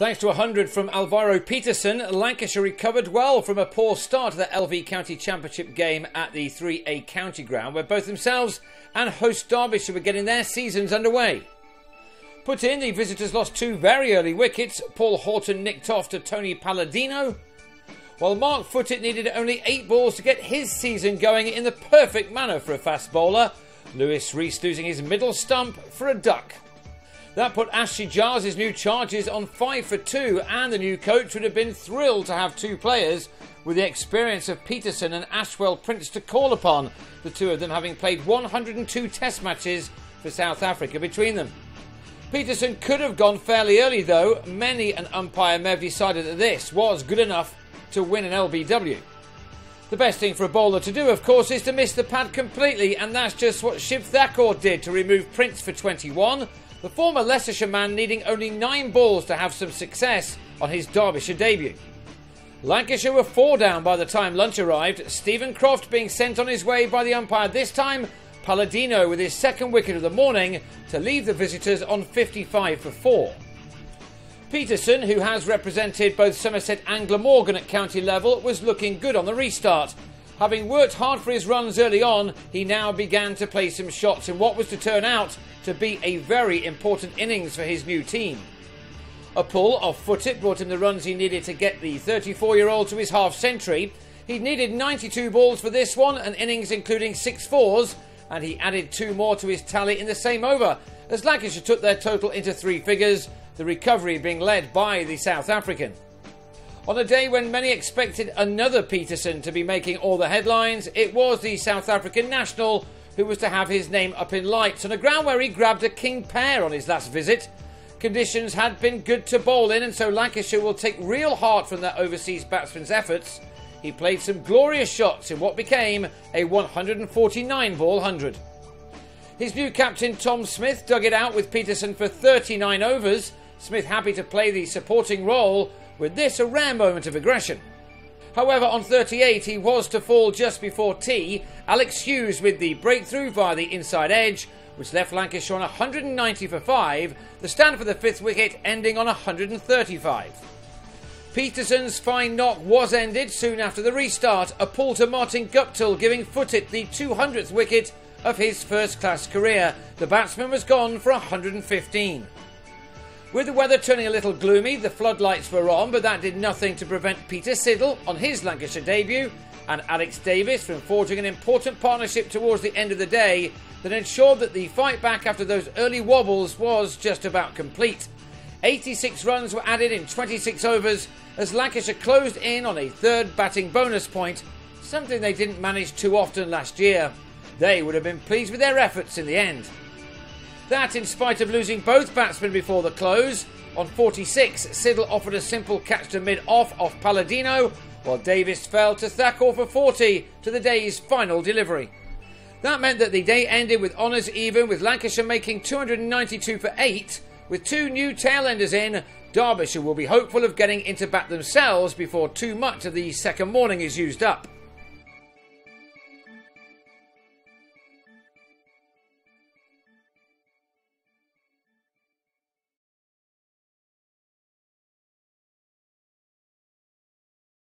Thanks to 100 from Alvaro Peterson, Lancashire recovered well from a poor start to the LV County Championship game at the 3A County Ground, where both themselves and host Derbyshire were getting their seasons underway. Put in, the visitors lost two very early wickets. Paul Horton nicked off to Tony Palladino, while Mark Footitt needed only 8 balls to get his season going in the perfect manner for a fast bowler. Lewis Rees losing his middle stump for a duck. That put Ashley Giles' new charges on 5 for 2, and the new coach would have been thrilled to have two players with the experience of Peterson and Ashwell Prince to call upon, the two of them having played 102 test matches for South Africa between them. Peterson could have gone fairly early though. Many an umpire may have decided that this was good enough to win an LBW. The best thing for a bowler to do, of course, is to miss the pad completely, and that's just what Shiv Thakur did to remove Prince for 21. The former Lancashire man needing only 9 balls to have some success on his Derbyshire debut. Lancashire were 4 down by the time lunch arrived, Stephen Croft being sent on his way by the umpire this time, Palladino with his second wicket of the morning to leave the visitors on 55 for 4. Peterson, who has represented both Somerset and Glamorgan at county level, was looking good on the restart. Having worked hard for his runs early on, he now began to play some shots in what was to turn out to be a very important innings for his new team. A pull off Footitt brought him the runs he needed to get the 34-year-old to his half-century. He needed 92 balls for this one, an innings including 6 fours, and he added 2 more to his tally in the same over, as Lancashire took their total into 3 figures, the recovery being led by the South African. On a day when many expected another Peterson to be making all the headlines, it was the South African national who was to have his name up in lights on a ground where he grabbed a king pair on his last visit. Conditions had been good to bowl in, and so Lancashire will take real heart from that overseas batsman's efforts. He played some glorious shots in what became a 149-ball 100. His new captain Tom Smith dug it out with Peterson for 39 overs. Smith happy to play the supporting role, with this a rare moment of aggression. However, on 38 he was to fall just before tea. Alex Hughes with the breakthrough via the inside edge, which left Lancashire on 190 for 5, the stand for the 5th wicket ending on 135. Peterson's fine knock was ended soon after the restart, a pull to Martin Guptill giving Footitt the 200th wicket of his first-class career. The batsman was gone for 115. With the weather turning a little gloomy, the floodlights were on, but that did nothing to prevent Peter Siddle on his Lancashire debut and Alex Davis from forging an important partnership towards the end of the day that ensured that the fight back after those early wobbles was just about complete. 86 runs were added in 26 overs as Lancashire closed in on a 3rd batting bonus point, something they didn't manage too often last year. They would have been pleased with their efforts in the end. That in spite of losing both batsmen before the close. On 46, Siddle offered a simple catch to mid-off off Palladino, while Davis fell to Thakur for 40 to the day's final delivery. That meant that the day ended with honours even, with Lancashire making 292 for 8. With 2 new tail-enders in, Derbyshire will be hopeful of getting into bat themselves before too much of the second morning is used up.